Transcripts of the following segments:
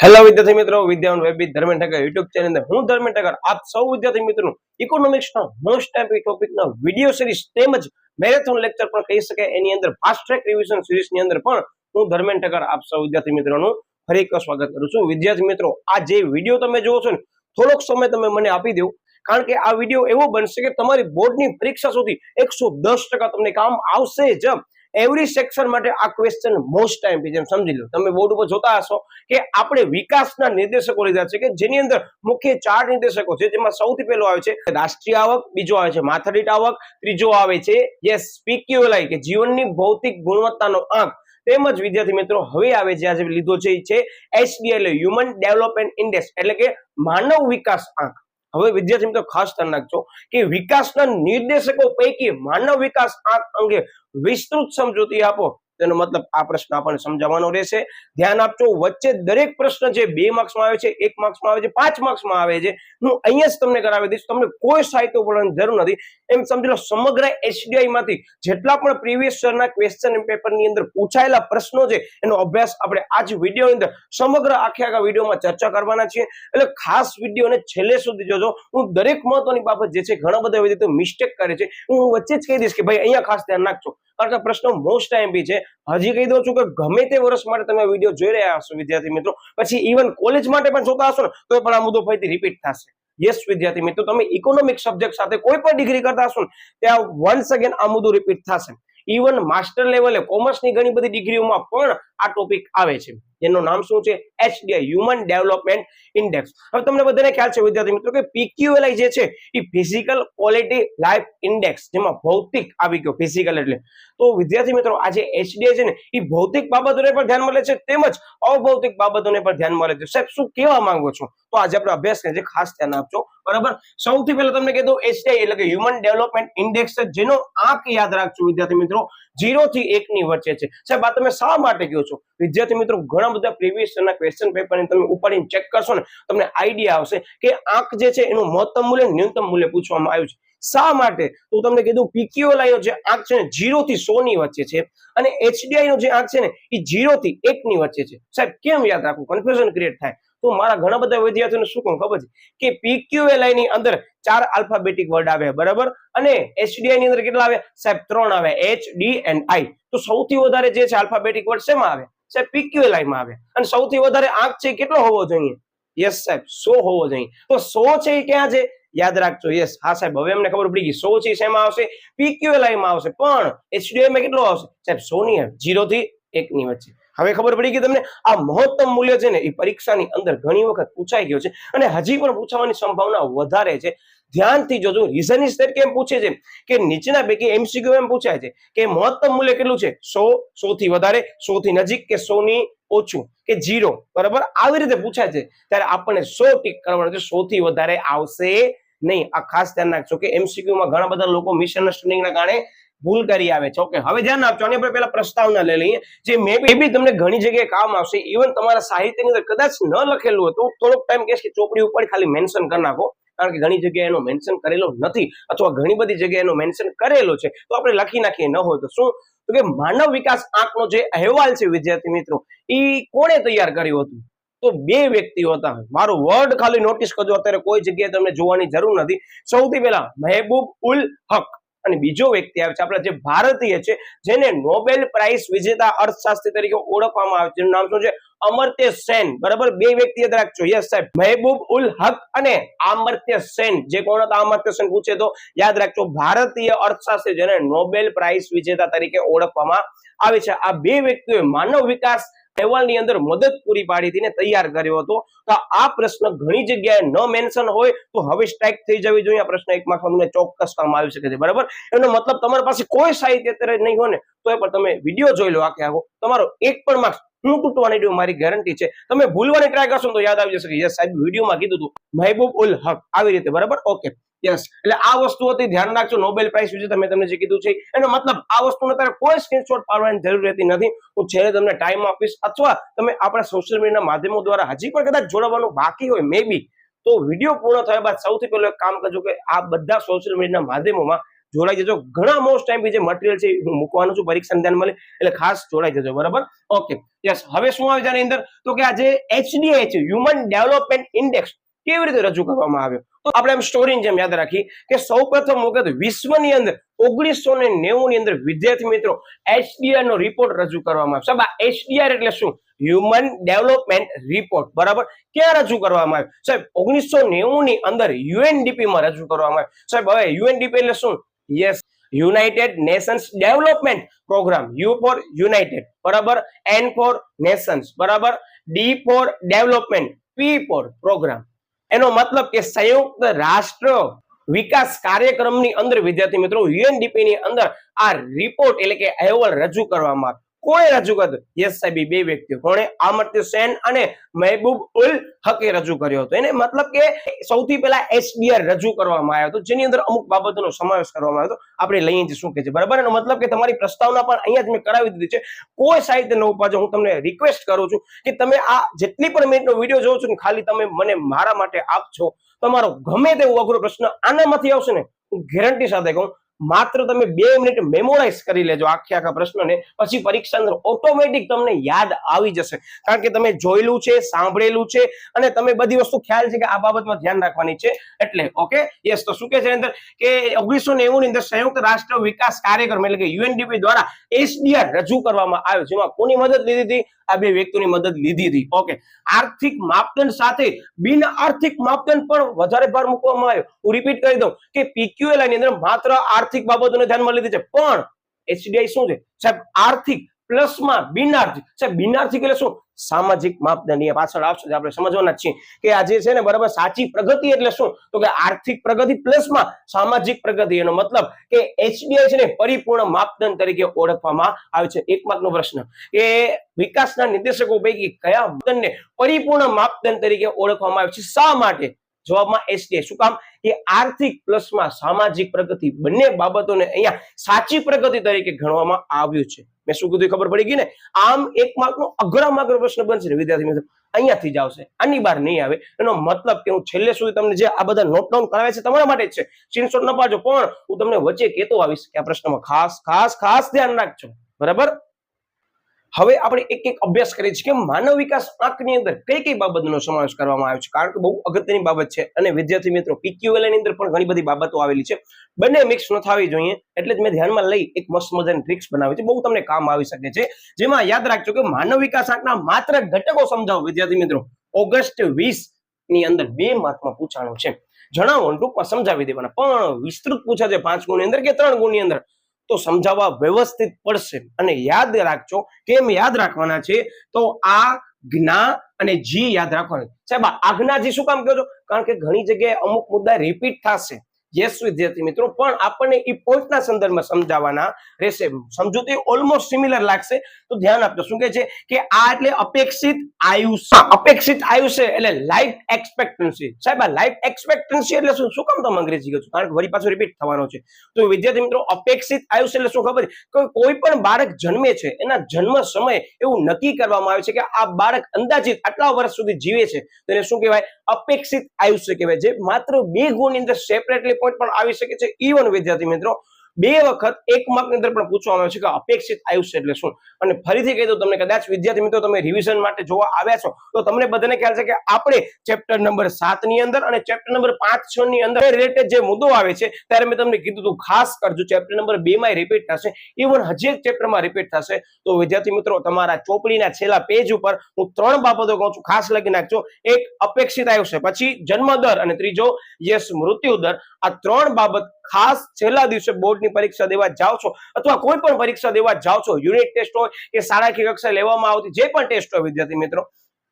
Hello વિદ્યાર્થી મિત્રો, Vidyavan web with Dharmendra Thakkar YouTube channel અંદર હું ધર્મેન્દ્ર ઠક્કર આપ સૌ વિદ્યાર્થી મિત્રોનું ઇકોનોમિક્સના મોસ્ટ ટાઈમ ટોપિકના વિડિયો સિરીઝ તેમજ મેરેથોન લેક્ચર પણ કહી શકાય એની અંદર ફાસ્ટ ટ્રેક રિવિઝન સિરીઝની અંદર પણ હું ધર્મેન્દ્ર ઠક્કર આપ સૌ વિદ્યાર્થી મિત્રોનું ફરી એકવાર સ્વાગત કરું છું. વિદ્યાર્થી મિત્રો, આ જે વિડિયો તમે જોવો છો ને, થોડોક સમય તમે મને આપી દો, કારણ કે આ વિડિયો એવો બનશે કે તમારી બોર્ડની પરીક્ષા સુધી 110% તમને કામ આવશે જ. એવરી સેક્શન માટે આ ક્વેશ્ચન મોસ્ટ ટાઈમ છે. જેમ સમજી લો, તમે બોર્ડ ઉપર જોતા હશો કે આપણે વિકાસના નિર્દેશકો લીધા છે કે જેની અંદર મુખ્ય 4 નિર્દેશકો છે, જેમાં સૌથી પહેલો આવે છે રાષ્ટ્રીય આવક, બીજો આવે છે માથાદીઠ આવક, ત્રીજો આવે છે પીક્યુએલઆઈ કે જીવનની ભૌતિક ગુણવત્તાનો આંક, તેમજ વિદ્યાર્થી મિત્રો હવે આવે છે આજે લીધો છે એચડીઆઈ એટલે હ્યુમન ડેવલપમેન્ટ ઇન્ડેક્સ એટલે કે માનવ વિકાસ આંક. હવે વિદ્યાર્થી મિત્રો ખાસ ધ્યાન રાખજો કે વિકાસના નિર્દેશકો પૈકી માનવ વિકાસ આંક અંગે વિસ્તૃત સમજૂતી આપો. તેનો મતલબ આ પ્રશ્ન આપણને સમજાવવાનો રહેશે. ધ્યાન આપજો, વચ્ચે દરેક પ્રશ્ન જે 2 માર્ક્સમાં આવે છે, 1 માર્ક્સમાં આવે છે, 5 માર્ક્સમાં આવે છે, હું અહીંયા જ તમને કરાવી દઈશ. તમને કોઈ સાહિત્ય પડવાની જરૂર નથી. એમ સમજી લો, સમગ્ર એચડીઆઈ માંથી જેટલા પણ પ્રીવિયસ યરના ક્વેશ્ચન પેપરની અંદર પૂછાયેલા પ્રશ્નો છે એનો અભ્યાસ આપણે આજ વિડીયો અંદર સમગ્ર આખા વિડીયોમાં ચર્ચા કરવાના છીએ. એટલે ખાસ વિડીયોને છેલ્લે સુધી જોજો. હું દરેક મહત્વની બાબત જે છે, ઘણા બધા વિદ્યાર્થીઓ મિસ્ટેક કરે છે, હું વચ્ચે જ કહી દઈશ કે ભાઈ અહીંયા ખાસ ધ્યાન રાખજો, કારણ કે પ્રશ્નો મોસ્ટ ટાઈમ બી છે. હજી કહી દઉં છું કે ગમે તે વર્ષ માટે તમે વિડીયો જોઈ રહ્યા હશો વિદ્યાર્થી મિત્રો, પછી ઇવન કોલેજ માટે પણ જોતા હશો ને, તો પણ આ મુદ્દો ફરીથી રિપીટ થશે. યસ વિદ્યાર્થી મિત્રો, તમે ઇકોનોમિક સબ્જેક્ટ સાથે કોઈ પણ ડિગ્રી કરતા હશો ને, ત્યાં વન્સ અગેન આ મુદ્દો રિપીટ થશે. ઇવન માસ્ટર લેવલે કોમર્સની ઘણી બધી ડિગ્રીઓમાં પણ આ ટોપિક આવે છે, જેનું નામ શું છે? HDI human development index. હવે તમને બધાને ખ્યાલ છે વિદ્યાર્થી મિત્રો કે પીક્યુએલઆઈ જે છે એ ફિઝિકલ ક્વોલિટી લાઈફ ઇન્ડેક્સ, જેમાં ભૌતિક આવી ગયો ફિઝિકલ એટલે. તો વિદ્યાર્થી મિત્રો, આ જે એચડીઆઈ છે ને એ ભૌતિક બાબતોને પણ ધ્યાનમાં લે છે, તેમજ અભૌતિક બાબતોને પણ ધ્યાનમાં લે છે. સાહેબ શું કહેવા માંગો છો? તો આજે આપણે અભ્યાસ કરીએ, ખાસ ધ્યાન આપજો. બરાબર, સૌથી પહેલા તમને કહી દઉં, એચડીઆઈ એટલે કે હ્યુમન ડેવલપમેન્ટ ઇન્ડેક્સ, જેનો આંક યાદ રાખજો વિદ્યાર્થી મિત્રો 0 થી 1 ની વચ્ચે છે. સાહેબ આ તમે શા માટે કહો છો? વિદ્યાર્થી મિત્રો, ઘણા બધા પ્રીવિયસ યરના ક્વેશ્ચન પેપરને તમે ઉપાડીને ચેક કરશો ને, તમને આઈડિયા આવશે કે આંક જે છે એનું મહત્તમ મૂલ્ય ન્યૂનતમ મૂલ્ય પૂછવામાં આવ્યું છે. શા માટે? તો તમને કીધું પીક્યુએલઆઈ નો જે આંક છે ને 0 થી 100 ની વચ્ચે છે, અને એચડીઆઈ નો જે આંક છે ને એ 0 થી 1 ની વચ્ચે છે. સાહેબ કેમ યાદ રાખવું? કન્ફ્યુઝન ક્રિએટ થાય. તો મારા ઘણા બધા વિદ્યાર્થીઓને શું કહું ખબર છે કે પીક્યુએલઆઈ ની અંદર 4 આલ્ફાબેટિક વર્ડ આવે બરાબર, અને એચડીઆઈ ની અંદર કેટલા આવે સાહેબ? 3 આવે, એચ, ડી એન્ડ આઈ. તો સૌથી વધારે જે છે આલ્ફાબેટિક વર્ડ શેમાં આવે સાહેબ? પીક્યુએલઆઈ માં આવે. અને સૌથી વધારે આંક છે કેટલો હોવો જોઈએ? યસ સાહેબ, 100 હોવો જોઈએ. તો 100 છે એ ક્યાં છે? યાદ રાખજો. યસ, હા સાહેબ, હવે અમને ખબર પડી ગઈ. 100 છે શેમાં આવશે? પીક્યુએલઆઈ માં આવશે. પણ એચડીઆઈ માં કેટલો આવશે સાહેબ? 100 ની, 0 થી 1 ની વચ્ચે. હવે ખબર પડી ગઈ તમને? આ મહત્તમ મૂલ્ય છે ને એ પરીક્ષાની અંદર ઘણી વખત પૂછાઈ ગયો છે, અને હજી પણ પૂછવાની સંભાવના વધારે છે. ધ્યાનથી જોજો. રીઝન ઇઝ ધેટ કેમ પૂછે છે કે નીચેના પૈકી એમસીક્યુ એમ પૂછાય છે કે મહત્તમ મૂલ્ય કેટલું છે? 100, 100 થી વધારે, 100 થી નજીક, કે 100 ની ઓછું, કે 0. બરાબર, આવી રીતે પૂછાય છે. ત્યારે આપણને 100 ટીક કરવાનું છે, 100 થી વધારે આવશે નહીં. આ ખાસ ધ્યાન રાખજો કે એમસીક્યુ માં ઘણા બધા લોકો મિસઅન્ડરસ્ટેન્ડિંગના કારણે ભૂલ કરી આવે છે. ઓકે, હવે ધ્યાન આપજો. આની આપણે પહેલા પ્રસ્તાવના લઈ લઈએ, જે મે બી તમને ઘણી જગ્યાએ કામ આવશે. ઇવન તમારા સાહિત્યની અંદર કદાચ ન લખેલું હતું, થોડોક ટાઈમ કહેશ કે ચોપડી ઉપર ખાલી મેન્શન કરી નાખો, કારણ કે ઘણી જગ્યાએ એનો મેન્શન કરેલો નથી, અથવા ઘણી બધી જગ્યાએ એનો મેન્શન કરેલો છે, તો આપણે લખી નાખીએ. ન હોય તો શું? તો કે માનવ વિકાસ આંકનો જે અહેવાલ છે વિદ્યાર્થી મિત્રો, એ કોણે તૈયાર કર્યો હતું? તો 2 વ્યક્તિઓ હતા. મારું વર્ડ ખાલી નોટિસ કરજો, અત્યારે કોઈ જગ્યાએ તમને જોવાની જરૂર નથી. સૌથી પહેલા મહેબૂબ ઉલ હક, અને બીજો વ્યક્તિ આવે છે આપણા જે ભારતીય છે, જેને નોબેલ પ્રાઇઝ વિજેતા અર્થશાસ્ત્રી તરીકે ઓળખવામાં આવે છે. જેનું નામ શું છે? અમર્ત્ય સેન. બરાબર, 2 વ્યક્તિ યાદ રાખજો. યસ સાહેબ, મહેબૂબ ઉલ હક અને અમર્ત્ય સેન. જે કોણ હતા અમર્ત્ય સેન પૂછે તો યાદ રાખજો, ભારતીય અર્થશાસ્ત્રી જેને નોબેલ પ્રાઇઝ વિજેતા તરીકે ઓળખવામાં આવે છે. આ 2 વ્યક્તિઓએ માનવ વિકાસ અહેવાલની અંદર મદદ પૂરી પાડી હતી ને તૈયાર કર્યો હતો. તો આ પ્રશ્ન ઘણી જગ્યાએ ન મેન્શન હોય તો હવે સ્ટ્રાઇક થઈ જવી જોઈએ. આ પ્રશ્ન 1 માર્ક્સમાં તમને ચોક્કસ કામ આવી શકે છે. બરાબર, એનો મતલબ તમારી પાસે કોઈ સાહિત્ય અત્યારે નહીં હોય ને, તો એ પણ તમે વિડીયો જોઈ લો આખો, તમારો 1 પણ માર્ક્સ હું તૂટવાની નહીં, મારી ગેરંટી છે. તમે ભૂલવાની ટ્રાય કરશો તો યાદ આવી જશે કે યસ સાહેબ વિડીયોમાં કીધું હતું મહેબૂબ ઉલ હક, આવી રીતે. બરાબર, ઓકે. યસ, એટલે આ વસ્તુ હતી, ધ્યાન રાખજો. નોબેલ પ્રાઇઝ વિશે મેં તમને જે કીધું છે એનો મતલબ આ વસ્તુનો અત્યારે કોઈ સ્ક્રીનશોટ પાડવાની જરૂર રહેતી નથી. હું છેલ્લે તમને ટાઈમ આપીશ, અથવા તમે આપણા સોશિયલ મીડિયાના માધ્યમો દ્વારા હજી પણ કદાચ જોડાવાનું બાકી હોય મે બી, તો વિડીયો પૂર્ણ થયા બાદ સૌથી પહેલું એક કામ કરજો કે આ બધા સોશિયલ મીડિયાના માધ્યમોમાં જોડાઈ જજો. ઘણા મોસ્ટ ટાઈમ જે મટીરિયલ છે હું મૂકવાનું છું પરીક્ષાને ધ્યાનમાં લઈ, એટલે ખાસ જોડાઈ જજો. બરાબર, ઓકે, યસ. હવે શું આવે છે આની અંદર? તો કે આજે HDI છે, હ્યુમન ડેવલપમેન્ટ ઇન્ડેક્સ, કેવી રીતે રજૂ કરવામાં આવ્યો? તો આપણે એમ સ્ટોરીની જેમ યાદ રાખી કે સૌપ્રથમ વખત વિશ્વની અંદર 1990 ની અંદર વિદ્યાર્થી મિત્રો HDI નો રિપોર્ટ રજૂ કરવામાં આવ્યો. સાહેબ આ HDI એટલે શું? Human development report. બરાબર, ક્યાં રજૂ કરવામાં આવ્યો? સાહેબ 1990 ની અંદર UNDP માં રજૂ કરવામાં આવ્યો. સાહેબ હવે UNDP એટલે શું? Yes, United Nations Development Programme. U for United, બરાબર, N ફોર નેશન્સ, બરાબર, D for Development, P for Programme. એનો મતલબ કે સંયુક્ત રાષ્ટ્ર વિકાસ કાર્યક્રમની અંદર વિદ્યાર્થી મિત્રો UNDP ની અંદર આ રિપોર્ટ એટલે કે અહેવાલ રજૂ કરવામાં આવ્યો. કોણે રજૂ કર્યો? યસ સાહેબ, બે વ્યક્તિઓ. કોણે? અમર્ત્ય સેન અને મહેબૂબ ઉલ હકે રજૂ કર્યો હતો. એને મતલબ કે સૌથી પહેલા HDI રજૂ કરવામાં આવ્યો હતો, જેની અંદર અમુક બાબતોનો સમાવેશ કરવામાં આવ્યો હતો. આપણે લઈએ છીએ શું કે છે, બરાબર. એનો મતલબ કે તમારી પ્રસ્તાવના પણ અહીંયા જ મેં કરાવી દીધી છે. કોઈ સાહિત્ય ન ઉપાડો. હું તમને રિક્વેસ્ટ કરું છું કે તમે આ જેટલી પણ મિનિટનો વિડીયો જોવો છો ને, ખાલી તમે મને મારા માટે આપજો. તમારો ગમે તેવો અઘરો પ્રશ્ન આનામાંથી આવશે ને, હું ગેરંટી સાથે કહું, માત્ર તમે 2 મિનિટ મેમોરાઇઝ કરી લેજો આખા પ્રશ્નને, પછી પરીક્ષા અંદર ઓટોમેટિક તમને યાદ આવી જશે. કારણ કે તમે જોયેલું છે, સાંભળેલું છે અને તમે બધી વસ્તુ ખ્યાલ છે કે આ બાબતમાં ધ્યાન રાખવાની છે. એટલે ઓકે, યસ. તો શું કે છે અંદર કે 1990 ની અંદર સંયુક્ત રાષ્ટ્ર વિકાસ કાર્યક્રમ એટલે કે UNDP દ્વારા HDI રજૂ કરવામાં આવ્યો. જેમાં કોની મદદ લીધી હતી? આ બે વ્યક્તિઓની મદદ લીધી હતી. ઓકે, આર્થિક માપદંડ સાથે બિન આર્થિક માપદંડ પણ વધારે ભાર મૂકવામાં આવ્યો. હું રિપીટ કરી દઉં કે PQLI ની અંદર માત્ર આર્થિક બાબતોને ધ્યાનમાં લીધી છે, પણ HDI શું છે સાહેબ? આર્થિક પ્લસમાં બિન આર્થિક. સાહેબ બિન આર્થિક એટલે શું? સામાજિક માપદંડ. અહીંયા પાછળ આવશે, આપણે સમજવાના જ છીએ કે આજે છે ને, બરાબર, સાચી પ્રગતિ એટલે શું? તો કે આર્થિક પ્રગતિ પ્લસમાં સામાજિક પ્રગતિ. એનો મતલબ કે HDI છે ને પરિપૂર્ણ માપદંડ તરીકે ઓળખવામાં આવે છે. 1 માર્કનો પ્રશ્ન કે વિકાસના નિર્દેશકો પૈકી કયા માપદંડને પરિપૂર્ણ માપદંડ તરીકે ઓળખવામાં આવે છે? શા માટે? જવાબમાં HDI. શું કામ? કે આર્થિક પ્લસમાં સામાજિક પ્રગતિ બંને બાબતોને અહીંયા સાચી પ્રગતિ તરીકે ગણવામાં આવ્યું છે. મેં શું કીધું ખબર પડી ગઈ ને? આમ 1 માર્કનો અઘરા માર્કનો પ્રશ્ન બનશે ને વિદ્યાર્થી મિત્રો, અહીંયાથી જ આવશે, આની બહાર નહીં આવે. એનો મતલબ કે હું છેલ્લે સુધી તમને જે આ બધા નોટ ડાઉન કરાવે છે તમારા માટે જ છે. સ્ક્રીનશોટ ન પાડજો, પણ હું તમને વચ્ચે કહેતો આવીશ કે આ પ્રશ્નમાં ખાસ ખાસ ખાસ ધ્યાન રાખજો. બરાબર, હવે આપણે એક એક અભ્યાસ કરીએ છીએ કે માનવ વિકાસ આંકની અંદર કઈ કઈ બાબતનો સમાવેશ કરવામાં આવ્યો છે. કારણ કે બહુ અગત્યની બાબત છે અને વિદ્યાર્થી મિત્રો PQLI ની અંદર પણ ઘણી બધી બાબતો આવેલી છે. બંને મિક્સ ન થવી જોઈએ, એટલે જ મેં ધ્યાનમાં લઈ એક મસ્ત મજાની ટ્રિક્સ બનાવી છે, બહુ તમને કામ આવી શકે છે. જેમાં યાદ રાખજો કે માનવ વિકાસ આંકના માત્ર ઘટકો સમજાવો વિદ્યાર્થી મિત્રો. ઓગસ્ટ 20 ની અંદર 2 માર્કમાં પૂછાણું છે. જણાવો, ટૂંકમાં સમજાવી દેવાના, પણ વિસ્તૃત પૂછા છે 5 ગુણની અંદર કે 3 ગુણની અંદર, તો સમજાવવા વ્યવસ્થિત પડશે. અને યાદ રાખજો, કેમ યાદ રાખવાના છે? તો આ જ્ઞા અને જી યાદ રાખવાના. સાહેબ આ જ્ઞા જી શું કામ કહો છો? કારણ કે ઘણી જગ્યાએ અમુક મુદ્દા રિપીટ થશે. યસ વિદ્યાર્થી મિત્રો, પણ આપણને એ પોઈન્ટના સંદર્ભમાં સમજાવવાના રહેશે. સમજૂતી ઓલમોસ્ટ સિમિલર લાગશે, તો ધ્યાન આપજો. શું કહે છે કે આ એટલે અપેક્ષિત આયુષ્ય. અપેક્ષિત આયુષ્ય એટલે લાઈફ એક્સપેક્ટન્સી. સાહેબ આ લાઈફ એક્સપેક્ટન્સી એટલે શું? શું કામ તમે અંગ્રેજી કહો છો? કારણ કે વળી પાછો રિપીટ થવાનો છે. તો વિદ્યાર્થી મિત્રો અપેક્ષિત આયુષ્ય એટલે શું ખબર છે? કોઈ પણ બાળક જન્મે છે, એના જન્મ સમયે એવું નક્કી કરવામાં આવે છે કે આ બાળક અંદાજિત આટલા વર્ષ સુધી જીવે છે, તો એને શું કહેવાય? અપેક્ષિત આયુષ્ય કહેવાય. જે માત્ર 2 ગુણની અંદર સેપરેટલી પોઈન્ટ પણ આવી શકે છે. ઈવન વિદ્યાર્થી મિત્રો 2 વખત 1 માર્ક ની અંદર પણ પૂછવામાં આવે છે કે અપેક્ષિત આયુષ્ય એટલે શું. અને ફરીથી કહી દઉં તમને, કદાચ વિદ્યાર્થી મિત્રો તમે રિવિઝન માટે જોવા આવ્યા છો તો તમને બધાને ખ્યાલ છે કે આપણે ચેપ્ટર નંબર 7 ની અંદર અને ચેપ્ટર નંબર 5, 6 ની અંદર રિલેટેડ જે મુદ્દો આવે છે ત્યારે મેં તમને કીધું હતું ખાસ કરજો. ચેપ્ટર નંબર 2 માં રિપીટ થશે, ઇવન હજી એક ચેપ્ટરમાં રિપીટ થશે. તો વિદ્યાર્થી મિત્રો તમારા ચોપડીના છેલ્લા પેજ ઉપર હું 3 બાબતો કહું છું, ખાસ લખી નાખજો. એક અપેક્ષિત આયુષ્ય, પછી જન્મ દર અને ત્રીજો યસ મૃત્યુ દર. આ 3 બાબત ખાસ છેલ્લા દિવસે બોર્ડની પરીક્ષા દેવા જાઓ છો અથવા કોઈ પણ પરીક્ષા દેવા જાઓ છો, યુનિટ ટેસ્ટ હોય કે શાળાકીય કક્ષાએ લેવામાં આવતી જે પણ ટેસ્ટ હોય વિદ્યાર્થી મિત્રો,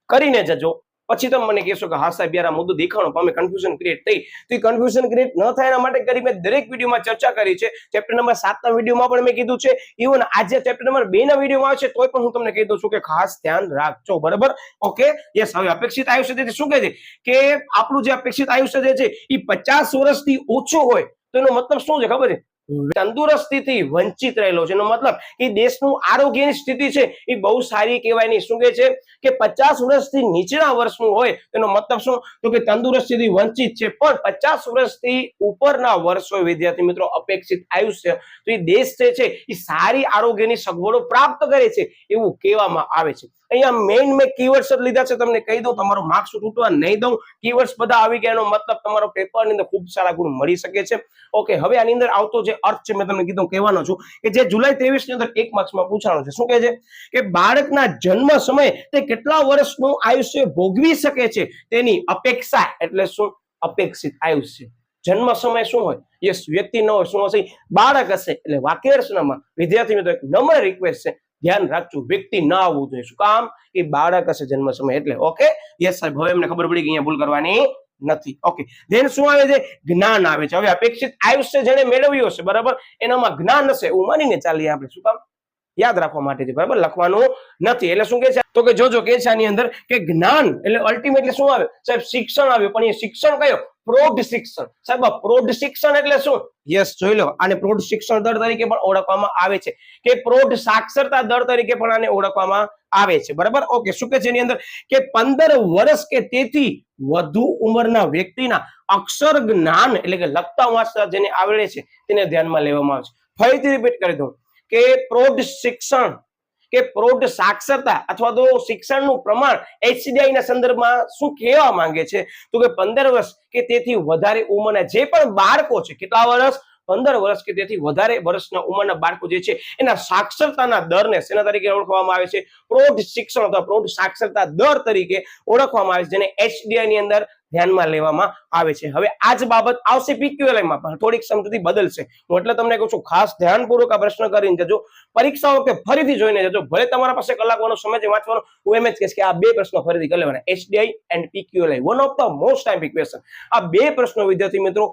કરીને જજો. પછી તમે મને કહેશો કે હા સાહેબ યાર આ મુદ્દો દેખાણો પામે, કન્ફ્યુઝન ક્રિએટ થઈ. તો એ કન્ફ્યુઝન ક્રિએટ ન થાય એના માટે કરી મેં દરેક વિડીયોમાં ચર્ચા કરી છે. ચેપ્ટર નંબર 7 ના વિડીયોમાં પણ મેં કીધું છે, ઇવન આજે ચેપ્ટર નંબર 2 ના વિડીયોમાં આવે છે તોય પણ હું તમને કહી દઉં છું કે ખાસ ધ્યાન રાખજો. બરાબર, ઓકે, યસ. હવે અપેક્ષિત આયુષ્ય શું કહે છે કે આપણું જે અપેક્ષિત આયુષ્ય જે છે એ 50 વર્ષથી ઓછું હોય તો એનો મતલબ શું છે ખબર છે? તંદુરસ્તીથી વંચિત રહેલો છે. એનો મતલબ કે દેશનું આરોગ્યની સ્થિતિ છે એ બહુ સારી કહેવાય નહીં. શું કહે છે કે 50 વર્ષથી નીચેના વર્ષનું હોય તેનો મતલબ શું તો કે તંદુરસ્તીથી વંચિત છે. પણ 50 વર્ષથી ઉપરના વર્ષ હોય વિદ્યાર્થી મિત્રો અપેક્ષિત આયુષ્ય, તો એ દેશ છે એ સારી આરોગ્યની સગવડો પ્રાપ્ત કરે છે એવું કહેવામાં આવે છે. અહીંયા મેં કીવર્ડ્સ જ લીધા છે, તમને કહી દઉં, તમારો માર્ક્સ તૂટવા નહીં દઉં. કીવર્ડ્સ બધા આવી ગયા એનો મતલબ તમારો પેપરની અંદર ખૂબ સારા ગુણ મળી શકે છે. ઓકે, હવે આની અંદર આવતો જે અર્થ છે મેં તમને કીધું કહેવાનો છું કે જે જુલાઈ 23 ની અંદર 1 માર્ક્સમાં પૂછાણો છે. શું કહે છે કે બાળકના જન્મ સમયે તે કેટલા વર્ષનું આયુષ્ય ભોગવી શકે છે તેની અપેક્ષા, એટલે શું અપેક્ષિત આયુષ્ય. જન્મ સમય શું હોય? યસ, વ્યક્તિ ન હોય, શું હશે? બાળક હશે. એટલે વાક્ય રચનામાં વિદ્યાર્થી મિત્રો એક નમ્ર રિક્વેસ્ટ છે, ધ્યાન રાખજો, વ્યક્તિ ના આવવું જોઈએ. શું કામ? કે બાળક હશે જન્મ સમય એટલે. ઓકે, યસ સાહેબ, હવે એમને ખબર પડી કે અહીંયા ભૂલ કરવાની નથી. ઓકે, ધેન શું આવે છે? જ્ઞાન આવે છે. હવે અપેક્ષિત આયુષ્ય જેને મેળવ્યું હશે, બરાબર, એનામાં જ્ઞાન હશે એવું માનીને ચાલીએ આપણે. શું કામ? યાદ રાખવા માટે છે, બરાબર, લખવાનું નથી. એટલે શું કે છે તો કે જોજો કે છે આની અંદર કે જ્ઞાન એટલે અલ્ટિમેટલી શું આવે સાહેબ? શિક્ષણ આવ્યું. પણ એ શિક્ષણ કયો? પ્રૌઢ શિક્ષણ. સાહેબ પ્રૌઢ શિક્ષણ એટલે શું? યસ, જોઈ લો, આને પ્રૌઢ શિક્ષણ દર તરીકે પણ ઓળખવામાં આવે છે કે પ્રૌઢ સાક્ષરતા દર તરીકે પણ આને ઓળખવામાં આવે છે, બરાબર. ઓકે, શું કે છે એની અંદર કે 15 વર્ષ કે તેથી વધુ ઉંમરના વ્યક્તિના અક્ષર જ્ઞાન એટલે કે લખતા વાંચતા જેને આવડે છે તેને ધ્યાનમાં લેવામાં આવે છે. ફરીથી રિપીટ કરી દઉં કે પ્રૌઢ શિક્ષણ કે પ્રૌઢ સાક્ષરતા અથવા તો શિક્ષણનું પ્રમાણ HDI ના સંદર્ભમાં શું કહેવા માંગે છે તો કે 15 વર્ષ કે તેથી વધારે ઉંમરના જે પણ બાળકો છે, કેટલા વર્ષ? 15 વર્ષ કે તેથી વધારે વર્ષના ઉંમરના બાળકો જે છે એના સાક્ષરતાના દરને શેના તરીકે ઓળખવામાં આવે છે? પ્રૌઢ શિક્ષણ અથવા પ્રૌઢ સાક્ષરતા દર તરીકે ઓળખવામાં આવે છે, જેને HDI ની અંદર ધ્યાનમાં લેવામાં આવે છે. હવે આ જ બાબત આવશે PQLI માં, પણ થોડીક સમજૂતી બદલશે. હું એટલે તમને કહું છું ખાસ ધ્યાનપૂર્વક આ પ્રશ્ન કરીને જજો, પરીક્ષા વખતે ફરીથી જોઈને જજો. ભલે તમારા પાસે કલાકોનો સમય છે વાંચવાનો, હું એમ જ કહીશ કે આ બે પ્રશ્નો ફરીથી કરી લેવાના, HDI and PQLI, one of the most time question. આ બે પ્રશ્નો વિદ્યાર્થી મિત્રો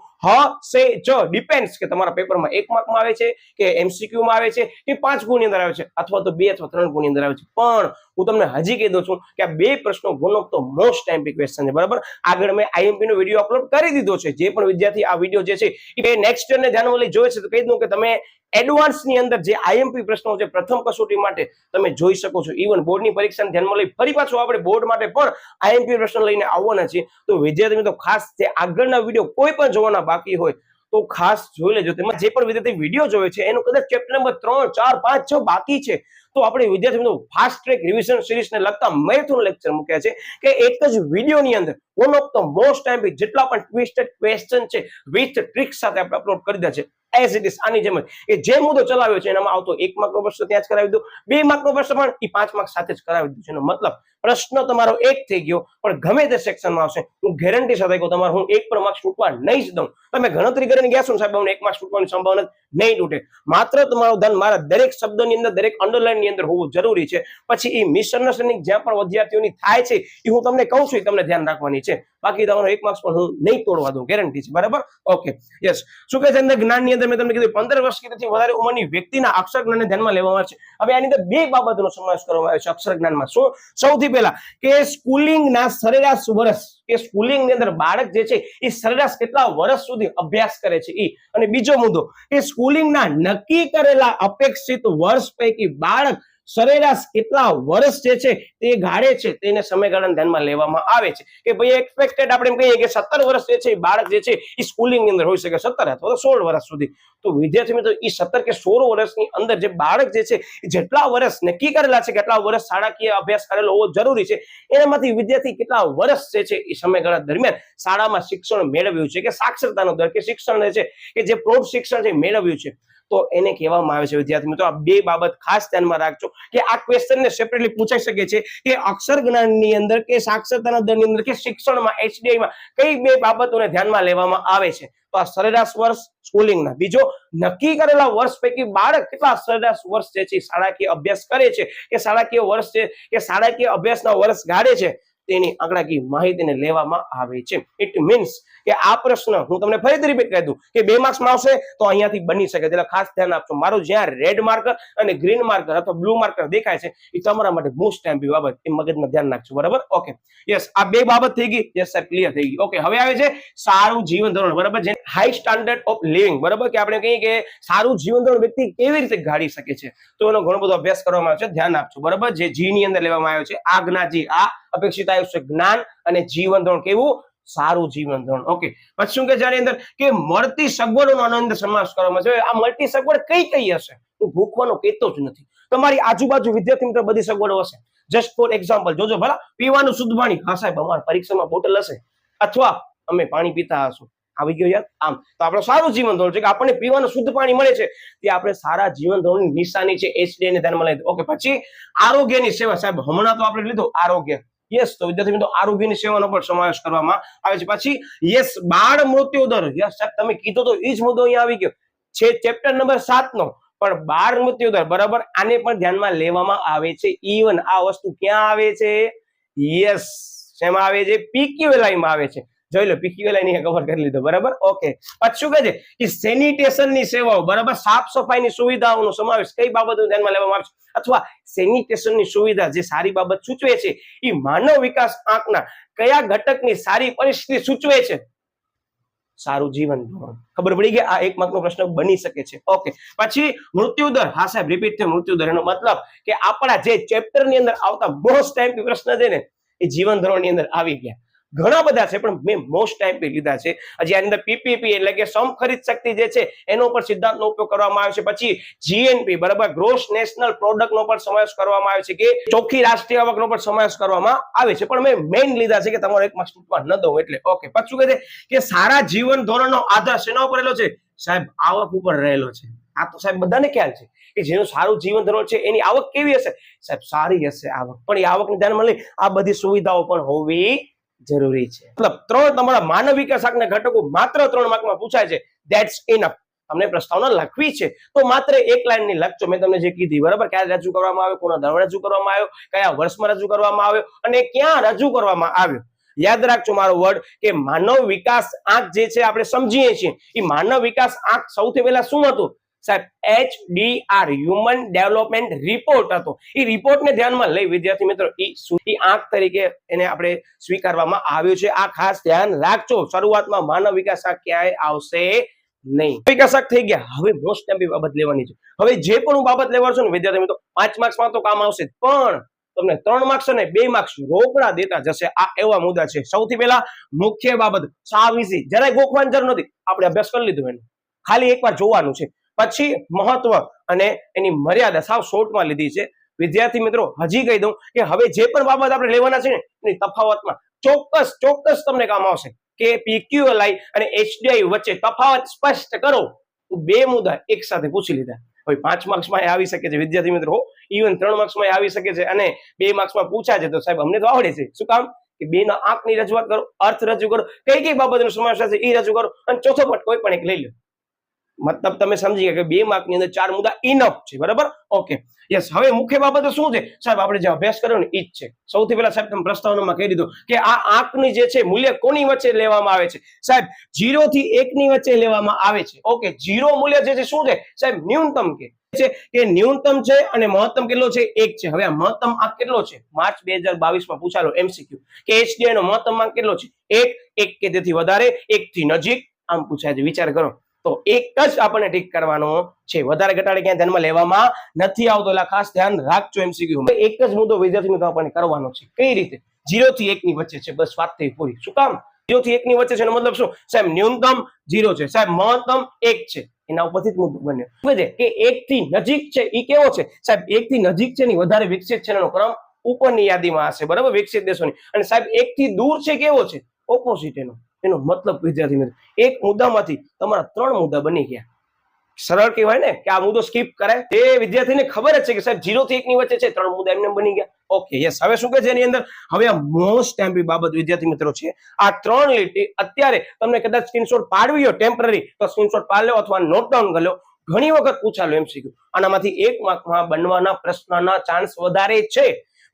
સે જ ડિપેન્ડ્સ કે તમારા પેપરમાં 1 માર્કમાં આવે છે કે MCQ માં આવે છે કે 5 ગુણની અંદર આવે છે અથવા તો 2 અથવા 3 ગુણની અંદર આવે છે. પણ હું તમને હજી કહી દઉં છું કે આ બે પ્રશ્નો one of the most time question છે, બરાબર. આગળ મેં IMP નો વિડીયો અપલોડ કરી દીધો છે. જે પણ વિદ્યાર્થી આ વિડીયો જે છે એ નેક્સ્ટ યર ને ધ્યાનમાં લઈ જોવે છે તો કહી દઉં કે તમે એડવાન્સ ની અંદર જે IMP પ્રશ્નો છે પ્રથમ કસોટી માટે તમે જોઈ શકો છો. ઇવન બોર્ડની પરીક્ષાને ધ્યાનમાં લઈ ફરી પાછું આપણે બોર્ડ માટે પણ IMP પ્રશ્ન લઈને આવવાના છીએ. તો વિદ્યાર્થી મિત્રો ખાસ જે આગળના વિડીયો કોઈ પણ જોવાના બાકી હોય તો ખાસ જોઈ લેજો. તેમાં જે પણ વિદ્યાર્થી વિડીયો જોવે છે એનું કદાચ ચેપ્ટર નંબર 3, 4, 5, 6 બાકી છે તો આપણે વિદ્યાર્થી મિત્રો ફાસ્ટ ટ્રેક રિવિઝન સિરીઝને લગતા મેરેથોન લેક્ચર મૂક્યા છે કે એક જ વિડીયોની અંદર one of the most time જેટલા પણ ટ્વિસ્ટેડ ક્વેશ્ચન છે વિથ ટ્રિક્સ સાથે આપણે અપલોડ કરી દીધા છે. એઝ ઇટ ઇઝ આની જેમ એ જે મુદ્દો ચલાવ્યો છે એનામાં આવતો 1 માર્કનો પ્રશ્ન ત્યાં જ કરાવી દો, 2 માર્કનો પ્રશ્ન પણ એ 5 માર્ક સાથે જ કરાવી દો છે. એનો મતલબ પ્રશ્ન તમારો એક થઈ ગયો, પણ ગમે તે સેક્શનમાં આવશે હું ગેરંટી સાથે કહું તમારે હું 1 પર માર્ક્સ તૂટવા નહીં જ દઉં. તમે ગણતરી કરીને ગયા છો સાહેબ અમને 1 માર્ક્સ તૂટવાની સંભાવના નહીં તૂટે. માત્ર તમારું ધ્યાન મારા દરેક શબ્દની અંદર, દરેક અંડરલાઈન ની અંદર હોવું જરૂરી છે. પછી એ મિસઅન્ડરસ્ટેન્ડિંગ જ્યાં પણ વિદ્યાર્થીઓની થાય છે એ હું તમને કહું છું, એ તમને ધ્યાન રાખવાની છે. બાકી તમારો 1 માર્ક્સ પણ હું નહીં તોડવા દઉં, ગેરંટી છે, બરાબર. Okay, yes. શું કહે છે અંદર જ્ઞાન ની અંદર મેં તમને કીધું 15 વર્ષ કે તેથી વધારે ઉંમરની વ્યક્તિના અક્ષર જ્ઞાનને ધ્યાનમાં લેવામાં આવે છે. હવે આની અંદર બે બાબતોનો સમાવેશ કરવામાં આવે છે અક્ષર જ્ઞાનમાં. શું? સૌથી પહેલા કે સ્કૂલિંગના સરેરાશ વર્ષ, કે સ્કૂલિંગ ની અંદર બાળક જે છે એ સરેરાશ કેટલા વર્ષ સુધી અભ્યાસ કરે છે એ. અને બીજો મુદ્દો કે સ્કૂલિંગના નક્કી કરેલા અપેક્ષિત વર્ષ પૈકી બાળક સરેરાશ કેટલા વર્ષ જે છે તે ગાળે છે તેને સમયગાળાને ધ્યાનમાં લેવામાં આવે છે. કે ભાઈ એક્સપેક્ટેડ આપણે એમ કહીએ કે 17 વર્ષ જે છે બાળક જે છે એ સ્કૂલિંગ ની અંદર હોઈ શકે, 17 અથવા તો 16 વર્ષ સુધી. તો વિદ્યાર્થી મિત્રો એ 17 કે 16 વર્ષની અંદર જે બાળક જે છે જેટલા વર્ષ નક્કી કરેલા છે, કેટલા વર્ષ શાળાકીય અભ્યાસ કરેલો હોવો જરૂરી છે, એનામાંથી વિદ્યાર્થી કેટલા વર્ષ જે છે એ સમયગાળા દરમિયાન શાળામાં શિક્ષણ મેળવ્યું છે, કે સાક્ષરતાનો દર કે શિક્ષણ છે કે જે પ્રૌઢ શિક્ષણ છે મેળવ્યું છે, તો એને કહેવામાં આવે છે. વિદ્યાર્થી મિત્રો આ બે બાબત ખાસ ધ્યાનમાં રાખજો કે આ ક્વેશ્ચનને સેપરેટલી પૂછાઈ શકે છે કે અક્ષર જ્ઞાનની અંદર કે સાક્ષરતાના દરની અંદર કે શિક્ષણમાં HDI માં કઈ બે બાબતોને ધ્યાનમાં લેવામાં આવે છે. તો આ સરેરાશ વર્ષ સ્કૂલિંગના, બીજો નક્કી કરેલા વર્ષ પૈકી બાળક કેટલા સરેરાશ વર્ષ જે છે શાળાકીય અભ્યાસ કરે છે કે શાળાકીય વર્ષ છે કે શાળાકીય અભ્યાસના વર્ષ ગાળે છે, તેની આંકડાકીય માહિતીને લેવામાં આવે છે. ઇટ મીન્સ કે આ પ્રશ્ન હું તમને ફરીથી રિપીટ કરી દઉં કે 2 માર્ક્સમાં આવશે તો અહીંયાથી બની શકે, એટલે ખાસ ધ્યાન આપજો. મારું જ્યાં રેડ માર્કર અને ગ્રીન માર્કર અથવા બ્લુ માર્કર દેખાય છે એ તમારા માટે મોસ્ટ ઇમ્પોર્ટન્ટ બાબત, એ મગજમાં ધ્યાન રાખજો. બરાબર, ઓકે. યસ, આ 2 બાબત થઈ ગઈ. યસ સર, ક્લિયર થઈ ગઈ. ઓકે, હવે આવે છે સારું જીવન ધોરણ. બરાબર, જે હાઈ સ્ટાન્ડર્ડ ઓફ લિવિંગ. બરાબર, કે આપણે કહીએ કે સારું જીવન ધોરણ વ્યક્તિ કેવી રીતે ગાડી શકે છે, તો એનો ઘણો બધો અભ્યાસ કરવામાં આવે છે. ધ્યાન આપજો. બરાબર, જે જી ની અંદર લેવામાં આવ્યો છે આજ્ઞાજી, આ અપેક્ષિત આવ્યું છે જ્ઞાન અને જીવન ધોરણ કેવું સારું જીવન ધોરણ. ઓકે, પછી શું કે છે આની અંદર કે મળતી સગવડોનો આનંદ સમાવેશ કરવામાં છે. આ મળતી સગવડ કઈ કઈ હશે? હું ભૂખવાનો કહેતો જ નથી. તમારી આજુબાજુ વિદ્યાર્થી મિત્રો બધી સગવડો હશે. જસ્ટ ફોર એક્ઝામ્પલ જોજો ભલા, પીવાનું શુદ્ધ પાણી. હા સાહેબ, અમારા પરીક્ષામાં બોટલ હશે, અથવા અમે પાણી પીતા હશું. આવી ગયો યાદ? આમ તો આપણું સારું જીવન ધોરણ છે કે આપણને પીવાનું શુદ્ધ પાણી મળે છે, તે આપણે સારા જીવન ધોરણની નિશાની છે. એચડી ને ધ્યાનમાં લઈ. ઓકે, પછી આરોગ્યની સેવા. સાહેબ હમણાં તો આપણે લીધું આરોગ્ય. યસ, તો વિદ્યાર્થી મિત્રો આરોગ્યની સેવાનો પણ સમાવેશ કરવામાં આવે છે. પછી યસ, બાળ મૃત્યુ દર. યસ સાહેબ, તમે કીધું તો એ જ મુદ્દો અહીંયા આવી ગયો છે, ચેપ્ટર નંબર 7 નો. પણ બાળ મૃત્યુ દર, બરાબર, આને પણ ધ્યાનમાં લેવામાં આવે છે. ઇવન આ વસ્તુ ક્યાં આવે છે? યસ, શેમાં આવે છે? પીક્યુએલઆઈ માં આવે છે. જોઈ લો, પીક્યુએલઆઈ ની કવર કરી લીધો. બરાબર, ઓકે. પછી શું કહે છે કે સેનિટેશનની સેવાઓ, બરાબર, સાફ સફાઈની સુવિધાઓનો સમાવેશ કઈ બાબતો ધ્યાનમાં લેવામાં આવે છે, અથવા સેનિટેશનની સુવિધા જે સારી બાબત સૂચવે છે એ માનવ વિકાસ આંકના કયા ઘટકની સારી પરિસ્થિતિ સૂચવે છે? સારું જીવન ધોરણ. ખબર પડી ગઈ? આ 1 માર્કનો પ્રશ્ન બની શકે છે. ઓકે, પછી મૃત્યુ દર. હા સાહેબ, રિપીટ થયો મૃત્યુ દર. એનો મતલબ કે આપણા જે ચેપ્ટર ની અંદર આવતા મોસ્ટ ટાઈમ પ્રશ્ન છે ને, એ જીવન ધોરણ ની અંદર આવી ગયા. ઘણા બધા છે, પણ મેં મોસ્ટ ટાઈમ લીધા છે. હજી આની અંદર પીપીપી એટલે કે સમ ખરીદ શક્તિ જે છે એનો પણ સિદ્ધાંતનો ઉપયોગ કરવામાં આવે છે. પછી જીએનપી, બરાબર, ગ્રોસ નેશનલ પ્રોડક્ટનો પણ સમાવેશ કરવામાં આવે છે, કે ચોખ્ખી રાષ્ટ્રીય આવકનો પણ સમાવેશ કરવામાં આવે છે. પણ મેં મેઇન લીધા છે કે તમારો 1 માર્ક્સ ન દઉં એટલે. ઓકે, પછી શું કહે છે કે સારા જીવન ધોરણનો આધાર શેના ઉપર રહેલો છે? સાહેબ, આવક ઉપર રહેલો છે. આ તો સાહેબ બધાને ખ્યાલ છે કે જેનું સારું જીવન ધોરણ છે એની આવક કેવી હશે? સાહેબ સારી હશે આવક. પણ એ આવકને ધ્યાનમાં લઈ આ બધી સુવિધાઓ પણ હોવી જરૂરી છે. મતલબ 3 તમારા માનવ વિકાસ આંકના ઘટકો માત્ર 3 માર્કમાં પૂછાય છે. That's enough. તમને પ્રસ્તાવના લખવી છે તો માત્ર 1 લાઈનની લખજો. મેં તમને જે કીધી, બરાબર, ક્યારે રજૂ કરવામાં આવ્યો, કોના દ્વારા રજૂ કરવામાં આવ્યો, કયા વર્ષમાં રજૂ કરવામાં આવ્યો અને ક્યાં રજૂ કરવામાં આવ્યો. યાદ રાખજો મારો વર્ડ કે માનવ વિકાસ આંક જે છે આપણે સમજીએ છીએ, એ માનવ વિકાસ આંક સૌથી પહેલા શું હતું? સાહેબ HDR, હ્યુમન ડેવલપમેન્ટ રિપોર્ટ હતો. એ રિપોર્ટને ધ્યાનમાં લઈ વિદ્યાર્થી મિત્રો એ આંક તરીકે એને આપણે સ્વીકારવામાં આવ્યું છે. આ ખાસ ધ્યાન રાખજો. શરૂઆતમાં માનવ વિકાસ આંક ક્યાંય આવશે નહીં. વિકાસ આંક થઈ ગયા. હવે મોસ્ટ ઇમ્પોર્ટન્ટ બાબત લેવાની છે. હવે જે પણ હું બાબત લેવાનો છું ને વિદ્યાર્થી મિત્રો, 5 માર્ક્સમાં તો કામ આવશે, પણ તમને 3 માર્ક્સ અને 2 માર્ક્સ રોકડા દેતા જશે. આ એવા મુદ્દા છે. સૌથી પહેલા મુખ્ય બાબત, સાવ ઈઝી, જરાય ગોખવાની જરૂર નથી, આપણે અભ્યાસ કરી લીધું એનું, ખાલી એકવાર જોવાનું છે. પછી મહત્વ અને એની મર્યાદા સાવ શોર્ટમાં લીધી છે. વિદ્યાર્થી મિત્રો હજી કહી દઉં કે હવે જે પણ બાબત આપણે લેવાના છે ને એની તફાવતમાં ચોક્કસ તમને કામ આવશે કે પીક્યુએલઆઈ અને એચડીઆઈ વચ્ચે તફાવત સ્પષ્ટ કરો. 2 મુદ્દા એક સાથે પૂછી લીધા. હવે 5 માર્ક્સમાં આવી શકે છે વિદ્યાર્થી મિત્રો, ઇવન 3 માર્ક્સમાં આવી શકે છે, અને 2 માર્ક્સમાં પૂછાય છે. તો સાહેબ અમને તો આવડે છે. શું કામ? કે 2 ના આંકની રજૂઆત કરો, અર્થ રજૂ કરો, કઈ બાબતનો સમાવેશ છે એ રજૂ કરો, અને ચોથો પટ કોઈ પણ એક લઈ લો. મતલબ તમે સમજી ગયા કે 2 માર્કની અંદર 4 મુદ્દા ઇનફ છે. બરાબર, ઓકે. યસ, હવે મુખ્ય બાબતો શું છે સાહેબ? આપણે જે અભ્યાસ કર્યો ને એ જ છે. સૌથી પહેલા સાહેબ તમે પ્રસ્તાવનામાં કહી દીધું કે આ આંકની જે છે મૂલ્ય કોની વચ્ચે લેવામાં આવે છે? સાહેબ 0 થી 1 ની વચ્ચે લેવામાં આવે છે. ઓકે, 0 મૂલ્ય જે છે શું છે સાહેબ? ન્યૂનતમ કે ન્યૂનતમ છે, અને મહત્તમ કેટલો છે? 1 છે. હવે આ મહત્તમ આંક કેટલો છે? માર્ચ 2022 માં પૂછાયેલો MCQ કે HDI નો મહત્તમ આંક કેટલો છે? 1 કે તેથી વધારે, 1 થી નજીક, આમ પૂછાય છે. વિચાર કરો તો એક જ આપણને ઠીક કરવાનો છે. વધારે ઘટાડે ક્યાં ધ્યાનમાં લેવામાં નથી આવતો. એટલે ખાસ ધ્યાન રાખજો. MCQ માં એક જ મુદ્દો વિદ્યાર્થી મિત્રો આપણને કરવાનો છે. કઈ રીતે? 0 થી 1 ની વચ્ચે છે. બસ વાત થઈ પૂરી. શું કામ? 0 થી 1 ની વચ્ચે છે એનો મતલબ શું સાહેબ? ન્યૂનતમ 0 છે સાહેબ, મહત્તમ 1 છે. એના ઉપરથી જ મુદ્દો બન્યો કે 1 થી નજીક છે એ કેવો છે સાહેબ? 1 થી નજીક છે ની વધારે વિકસિત છે એનો ક્રમ ઉપરની યાદીમાં હશે. બરાબર, વિકસિત દેશોની. અને સાહેબ 1 થી દૂર છે કેવો છે? ઓપોઝિટ એનો મતલબ વિદ્યાર્થી મિત્રો એક મુદ્દામાંથી તમારા 3 મુદ્દા બની ગયા. સરળ કહેવાય ને કે આ મુદ્દો સ્કીપ કરાય. એ વિદ્યાર્થીને ખબર જ છે કે સાહેબ 0 થી 1 ની વચ્ચે છે, 3 મુદ્દા એમને બની ગયા. Okay, yes. હવે શું કહે છે એની અંદર? હવે આ મોસ્ટ ઇમ્પોર્ટન્ટ બાબત વિદ્યાર્થી મિત્રો છે. આ 3 લીટી અત્યારે તમને કદાચ સ્ક્રીનશોટ પાડવી હોય ટેમ્પરરી, તો સ્ક્રીનશોટ પાડી લો અથવા નોટ ડાઉન કરી લો. ઘણી વખત પૂછાયેલો MCQ. આનામાંથી 1 માર્કમાં બનવાના પ્રશ્નના ચાન્સ વધારે છે.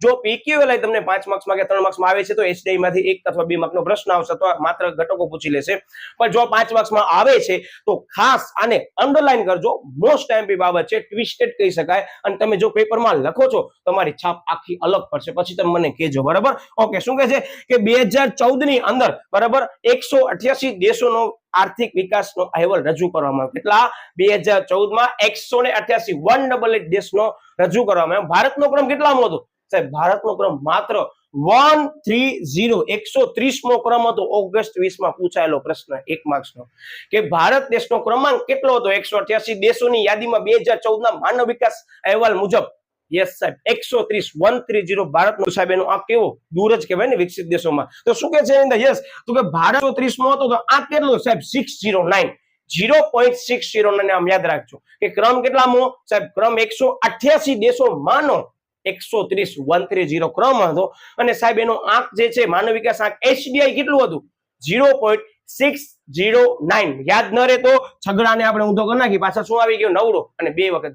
જો પીક્યુએલઆઈ તમને 5 માર્ક્સમાં કે 3 માર્ક્સમાં આવે છે તો એસડીઆઈ માંથી 1 અથવા 2 માર્કનો પ્રશ્ન આવશે તો માત્ર ઘટકો પૂછી લેશે, પણ જો 5 માર્ક્સમાં આવે છે તો ખાસ આને અંડરલાઈન કરજો, મોસ્ટ એમપી બાબત છે, ટ્વિસ્ટેડ કહી શકાય, અને તમે જો પેપરમાં લખો છો તમારી છાપ આખી અલગ પડશે, પછી તમે મને કહેજો, બરાબર. ઓકે, શું કહે છે કે 2014 ની અંદર બરાબર 188 દેશોનો આર્થિક વિકાસનો અહેવાલ રજૂ કરવામાં આવ્યો. કેટલા? 2014 માં 188 188 દેશનો રજૂ કરવામાં આવ્યો. ભારતનો ક્રમ કેટલામો હતો સાહેબ? ભારતનો ક્રમ માત્ર 130 130મો ક્રમ હતો. ઓગસ્ટ 20 માં પૂછાયેલો પ્રશ્ન 1 માર્ક્સનો કે ભારત દેશનો ક્રમાંક કેટલો હતો 188 દેશોની યાદીમાં 2014 ના માનવ વિકાસ અહેવાલ મુજબ? યસ સાહેબ, 130 ભારતનો સાહેબ એનો આ કેવો દૂર જ કહેવાય ને વિકસિત દેશોમાં. તો શું કે છે? યસ, તો કે ભારત 130મો હતો તો આ કેટલો સાહેબ? 609 0.609 આમ યાદ રાખજો કે ક્રમ કેટલામો સાહેબ? ક્રમ 188 દેશોમાંનો 130 ક્રમ હતો, અને સાહેબ એનો આંક જે છે માનવ વિકાસ આંક એચડીઆઈ કેટલું હતું? 0.609. યાદ ન રહે તો છગડાને આપણે ઊંધો કરી નાખી, પાછા શું આવી ગયો? નવડો, અને 2 વખત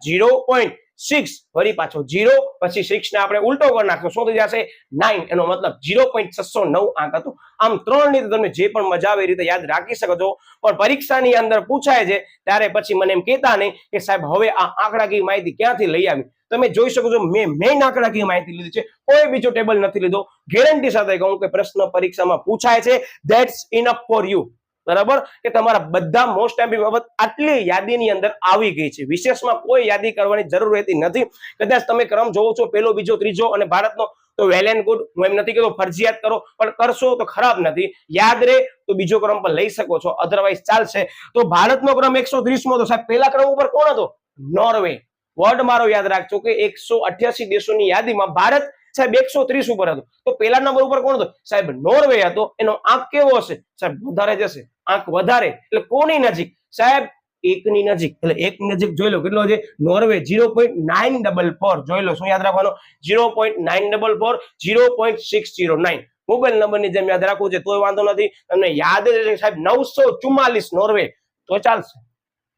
0.6 વળી પાછો 0 પછી 6 ને આપણે ઉલટો કરી નાખો, શું થઈ જશે? 9. એનો મતલબ 0.609 આંક હતો. આમ 3 ની તમે જે પણ મજા આવે એ રીતે યાદ રાખી શકો છો, પણ પરીક્ષાની અંદર પૂછાય છે ત્યારે પછી મને એમ કહેતા નહીં કે સાહેબ હવે આ આંકડાકીય માહિતી ક્યાંથી લઈ આવી. તમે જોઈ શકો છો મેં આંકડાકીય માહિતી લીધી છે, કોઈ બીજો ટેબલ નથી લીધો. ગેરંટી સાથે કહું કે પ્રશ્ન પરીક્ષામાં પૂછાય છે, ધેટ્સ ઇનફ ફોર યુ, બરાબર, કે તમારા બધા મોસ્ટ એમપી બાબત આટલી યાદીની અંદર આવી ગઈ છે. વિશેષમાં કોઈ યાદી કરવાની જરૂર રહેતી નથી. કદાચ તમે ક્રમ જોવો છો પહેલો, બીજો, ત્રીજો અને ભારતનો, તો વેલ એન્ડ ગુડ. હું એમ નથી કહેતો ફરજિયાત કરો, પણ કરશો તો ખરાબ નથી. યાદ રહે તો બીજો ક્રમ પણ લઈ શકો છો, અધરવાઇઝ ચાલશે. તો ભારતનો ક્રમ 130મો તો સાહેબ પહેલા ક્રમ ઉપર કોણ હતો? નોર્વે. વર્ડ મારો યાદ રાખજો કે 188 દેશોની યાદીમાં ભારત સાહેબ 130 ઉપર હતો, તો પહેલા નંબર ઉપર કોણ હતો સાહેબ? નોર્વે હતો. એનો આંક કેવો હશે સાહેબ? વધારે જશે. આંક વધારે એટલે કોની નજીક સાહેબ? 1 ની નજીક. એટલે 1 ની નજીક જોઈ લો કેટલો છે નોર્વે? 0.944. જોઈ લો, શું યાદ રાખવાનો? 0.944, 0.609. મોબાઈલ નંબરની જેમ યાદ રાખવું છે તોય વાંધો નથી. તમને યાદ છે સાહેબ 944 નોર્વે તો ચાલશે.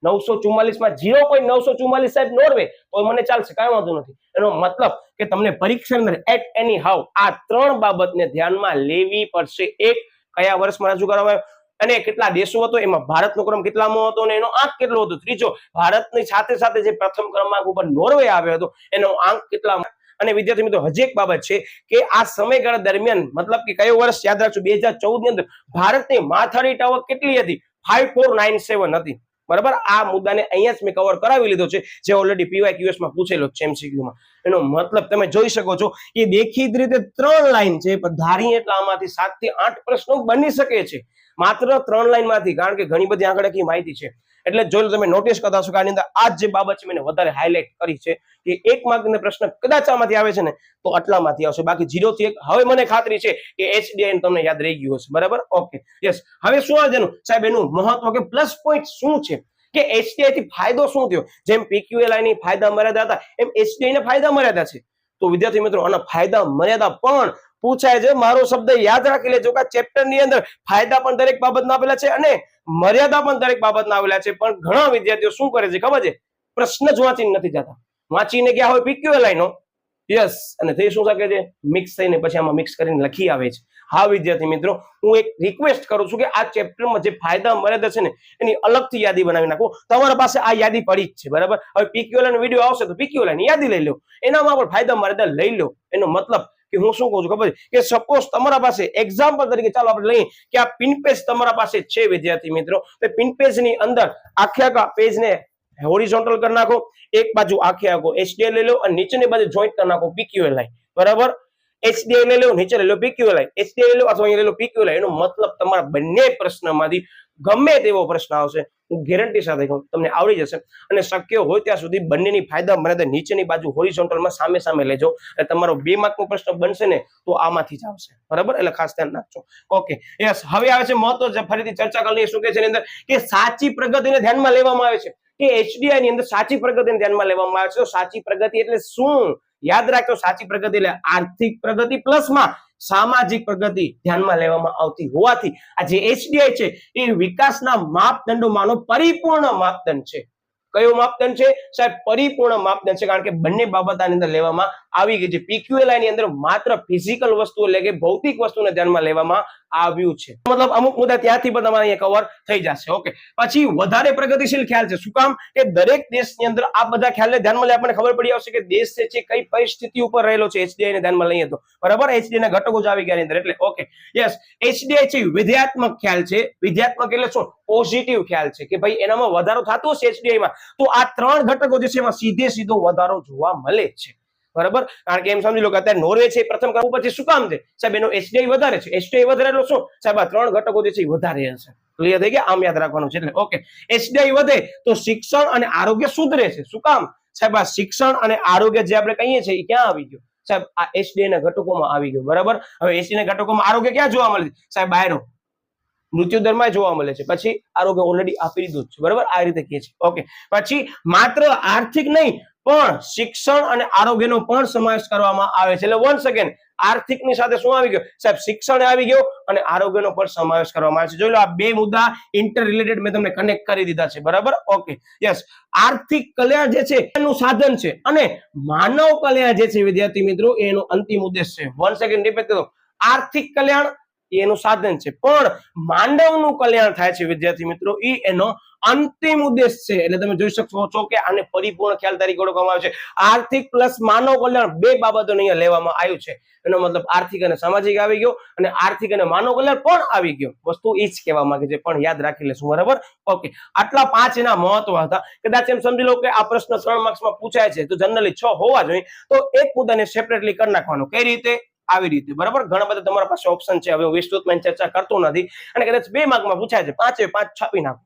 944 માં 0.944 સાહેબ નોર્વે તો મને ચાલશે, કાંઈ વાંધો નથી. એનો મતલબ કે તમને પરીક્ષાની અંદર એટ એની હાઉ આ 3 બાબતને ધ્યાનમાં લેવી પડશે. એક, કયા વર્ષમાં રજૂ કરવામાં આવ્યો અને કેટલા દેશો હતો, એમાં ભારતનો ક્રમ કેટલામો હતો અને એનો આંક કેટલો હતો. ત્રીજો, ભારતની સાથે સાથે જે પ્રથમ ક્રમાંક ઉપર નોર્વે આવ્યો હતો એનો આંક કેટલામો. અને વિદ્યાર્થી મિત્રો હજી એક બાબત છે કે આ સમયગાળા દરમિયાન મતલબ કે કયો વર્ષ યાદ રાખજો? 2014 ની અંદર ભારતની માથાદીઠ આવક કેટલી હતી? 5497 હતી, બરાબર. આ મુદ્દાને અહીંયા જ મેં કવર કરાવી લીધો છે, જે ઓલરેડી પીવાયક્યુએસ માં પૂછેલો છે MCQ માં. એનો મતલબ તમે જોઈ શકો છો કે દેખીતી રીતે 3 લાઈન છે, પણ ધારીએ એટલે આમાંથી 7 થી 8 પ્રશ્નો બની શકે છે માત્ર 3 લાઈન માંથી, કારણ કે ઘણી બધી આંકડાકીય માહિતી છે. એટલે જોઈ લો, તમે નોટિસ કરતા હશો કે આની અંદર આ જે બાબત છે મેં વધારે હાઇલાઇટ કરી છે કે 1 માર્કનો પ્રશ્ન કદાચ આમાંથી આવે છે ને તો આટલામાંથી આવશે, બાકી 0 થી 1 હવે મને ખાતરી છે કે એચડીઆઈ તમને યાદ રહી ગયું હશે, બરાબર. Okay, yes. હવે શું આવે એનું સાહેબ? એનું મહત્વ કે પ્લસ પોઈન્ટ શું છે કે એચડીઆઈ થી ફાયદો શું થયો? જેમ પીક્યુએલઆઈ ની ફાયદા મર્યાદા હતા એમ એચડીઆઈ ના ફાયદા મર્યાદા છે. તો વિદ્યાર્થી મિત્રો આના ફાયદા મર્યાદા પણ પૂછાય છે. મારો શબ્દ યાદ રાખી લેજો કે ચેપ્ટર ની અંદર ફાયદા પણ દરેક બાબતના આપેલા છે અને મર્યાદા પણ દરેક બાબતના આવેલા છે. પણ ઘણા વિદ્યાર્થીઓ શું કરે છે ખબર છે? પ્રશ્ન જ વાંચીને નથી જતા, વાંચીને ગયા હોય પીક્યુએલઆઈ નો, યસ, અને તે શું શકે છે? મિક્સ થઈને પછી આમાં મિક્સ કરીને લખી આવે છે. હા વિદ્યાર્થી મિત્રો, હું એક રિક્વેસ્ટ કરું છું કે આ ચેપ્ટરમાં જે ફાયદા મર્યાદા છે ને એની અલગથી યાદી બનાવી નાખો. તમારા પાસે આ યાદી પડી જ છે, બરાબર. હવે પીક્યુએલઆઈ નો વિડીયો આવશે તો પીક્યુએલઆઈ ની યાદી લઈ લો, એનામાં પણ ફાયદા મર્યાદા લઈ લો. એનો મતલબ કે હું શું કહું છું ખબર છે કે સપોઝ તમારા પાસે એક્ઝામ્પલ તરીકે ચાલો આપણે લઈએ કે આ પિનપેજ તમારા પાસે છે વિદ્યાર્થી મિત્રો, તો પિનપેજ ની અંદર આખા પેજને હોરિઝોન્ટલ કરી નાખો, એક બાજુ આખે આખો એચડીઆઈ લઈ લો અને નીચેની બાજુ જોઈન્ટ કરી નાખો પીક્યુએલઆઈ, બરાબર. એચડીઆઈ લઈ લો, નીચે લઈ લો પીક્યુએલઆઈ, એચડીઆઈ લઈ લો અથવા અહીંયા લઈ લો પીક્યુએલઆઈ. એનો મતલબ તમારા બંને પ્રશ્નમાંથી ગમે તેવો પ્રશ્ન આવશે હું ગેરંટી સાથે કહું તમને આવડી જશે. અને શક્ય હોય ત્યાં સુધી બંનેની ફાયદા મર્યાદા નીચેની બાજુ હોરિઝોન્ટલમાં સામે સામે લેજો, એટલે તમારો 2 માર્કનો પ્રશ્ન બનશે ને તો આમાંથી જ આવશે, બરાબર. એટલે ખાસ ધ્યાન રાખજો. Okay, yes. હવે આવે છે મહત્વ, ફરીથી ચર્ચા કરી લઈએ. શું કે છે એની અંદર કે સાચી પ્રગતિને ધ્યાનમાં લેવામાં આવે છે કે એચડીઆઈ ની અંદર સાચી પ્રગતિને ધ્યાનમાં લેવામાં આવે છે. તો સાચી પ્રગતિ એટલે શું? યાદ રાખજો, સાચી પ્રગતિ એટલે આર્થિક પ્રગતિ પ્લસમાં સામાજિક પ્રગતિ ધ્યાનમાં લેવામાં આવતી હોવાથી આ જે એચડીઆઈ છે એ વિકાસના માપદંડોમાંનો પરિપૂર્ણ માપદંડ છે. કયો માપદંડ છે સાહેબ? પરિપૂર્ણ માપદંડ છે, કારણ કે બંને બાબત આની અંદર લેવામાં આવી ગઈ છે. પીક્યુએલઆઈ ની અંદર માત્ર ફિઝિકલ વસ્તુ એટલે કે ભૌતિક વસ્તુને ધ્યાનમાં લેવામાં આવ્યું છે. મતલબ અમુક મુદ્દા ત્યાંથી પણ તમારે અહીંયા કવર થઈ જશે. ઓકે, પછી વધારે પ્રગતિશીલ ખ્યાલ છે. શું કામ? કે દરેક દેશની અંદર આ બધા ખ્યાલને ધ્યાનમાં લઈ આપણને ખબર પડી આવશે કે દેશ છે કઈ પરિસ્થિતિ ઉપર રહેલો છે. એચડીઆઈ ને ધ્યાનમાં લઈએ તો બરાબર, એચડીઆઈ ના ઘટકો જ આવી ગયા અંદર. એટલે ઓકે યસ, એચડીઆઈ છે વિધેયાત્મક ખ્યાલ છે. વિધેયાત્મક એટલે શું? પોઝિટિવ ખ્યાલ છે કે ભાઈ એનામાં વધારો થતો હશે એચડીઆઈ માં, તો આ ત્રણ ઘટકો જે છે એમાં સીધો વધારો જોવા મળે છે. બરાબર, કારણ કે એમ સમજી લો કે અત્યારે નોર્વે છે પ્રથમ ક્રમ ઉપર છે. શું કામ છે સાહેબ? એનો એચડીઆઈ વધારે છે. એચડીઆઈ વધારે એટલે શું સાહેબ? આ ત્રણ ઘટકો જે છે એ વધારે હશે. ક્લિયર થઈ ગયા? આમ યાદ રાખવાનું છે. એટલે ઓકે, એચડીઆઈ વધે તો શિક્ષણ અને આરોગ્ય સુધરે છે. શું કામ સાહેબ? આ શિક્ષણ અને આરોગ્ય જે આપણે કહીએ છીએ એ ક્યાં આવી ગયું સાહેબ? આ એચડીઆઈ ના ઘટકોમાં આવી ગયું. બરાબર, હવે એચડીઆઈ ના ઘટકોમાં આરોગ્ય ક્યાં જોવા મળે છે સાહેબ? બાયરો મૃત્યુ દરમાં જોવા મળે છે. પછી આરોગ્ય ઓલરેડી આપી દીધું છે. બરાબર, આ રીતે કહે છે. ઓકે, પછી માત્ર આર્થિક નહીં પણ શિક્ષણ અને આરોગ્યનો પણ સમાવેશ કરવામાં આવે છે. એટલે વન સેકન્ડ, આર્થિક ની સાથે શું આવી ગયો સાહેબ? શિક્ષણ આવી ગયો અને આરોગ્યનો પણ સમાવેશ કરવામાં આવે છે. જોઈ લો, આ બે મુદ્દા ઇન્ટર રિલેટેડ મેં તમને કનેક્ટ કરી દીધા છે. બરાબર, ઓકે યસ, આર્થિક કલ્યાણ જે છે એનું સાધન છે અને માનવ કલ્યાણ જે છે વિદ્યાર્થી મિત્રો એનો અંતિમ ઉદ્દેશ છે. વન સેકન્ડ રિપીટ કરો, આર્થિક કલ્યાણ એનું સાધન છે પણ માનવનું કલ્યાણ થાય છે વિદ્યાર્થી મિત્રો એ એનો અંતિમ ઉદ્દેશ છે. એટલે તમે જોઈ શકો છો કે આને પરિપૂર્ણ ખ્યાલ તરીકે ઓળખવામાં આવે છે. આર્થિક પ્લસ માનવ કલ્યાણ બે બાબતો અહીંયા લેવામાં આવ્યું છે. એનો મતલબ આર્થિક અને સામાજિક આવી ગયો અને આર્થિક અને માનવ કલ્યાણ પણ આવી ગયો. વસ્તુ એ જ કહેવા માંગે છે, પણ યાદ રાખી લેશું. બરાબર, ઓકે, આટલા 5 એના મહત્વ હતા. કદાચ એમ સમજી લો કે આ પ્રશ્ન 3 માર્ક્સમાં પૂછાય છે તો જનરલી 6 હોવા જોઈએ, તો એક મુદ્દાને સેપરેટલી કરી નાખવાનો. કઈ રીતે? આવી રીતે. બરાબર, ઘણા બધા તમારા પાસે ઓપ્શન છે. હવે હું વિસ્તૃતમાં ચર્ચા કરતો નથી અને કદાચ 2 માર્કમાં પૂછાય છે, 5 છાપી નાખો.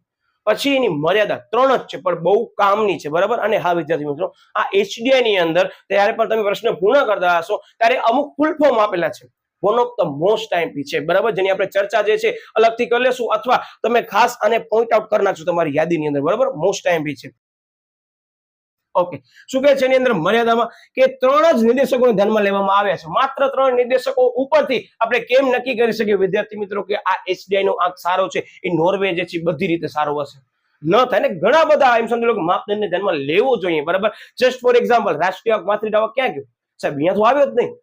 પછી એની મર્યાદા 3 જ છે પણ બહુ કામની છે. બરાબર, અને હા વિદ્યાર્થી મિત્રો, આ એચડીઆઈ ની અંદર ત્યારે પણ તમે પ્રશ્ન પૂર્ણ કરતા હશો ત્યારે અમુક ફૂલ ફોર્મ આપેલા છે. વન ઓફ ધ મોસ્ટ ટાઈમથી છે. બરાબર, જેની આપણે ચર્ચા જે છે અલગથી કરી લેશું અથવા તમે ખાસ આને પોઈન્ટ આઉટ કરી નાખશો તમારી યાદીની અંદર. બરાબર, મોસ્ટ ટાઈમથી છે. ઓકે, શું કહે છે એની અંદર મર્યાદામાં કે 3 જ નિર્દેશકોને ધ્યાનમાં લેવામાં આવ્યા છે. માત્ર 3 નિર્દેશકો ઉપરથી આપણે કેમ નક્કી કરી શકીએ વિદ્યાર્થી મિત્રો કે આ એચડીઆઈ નો આંક સારો છે, એ નોર્વે જે છે બધી રીતે સારો હશે? ન થાય ને. ઘણા બધા એમ સમજી લો કે માપદંડને ધ્યાનમાં લેવો જોઈએ. બરાબર, જસ્ટ ફોર એક્ઝામ્પલ, રાષ્ટ્રીય આવક માતૃ આવક ક્યાં ગયો સાહેબ? અહીંયા તો આવ્યો જ નહીં.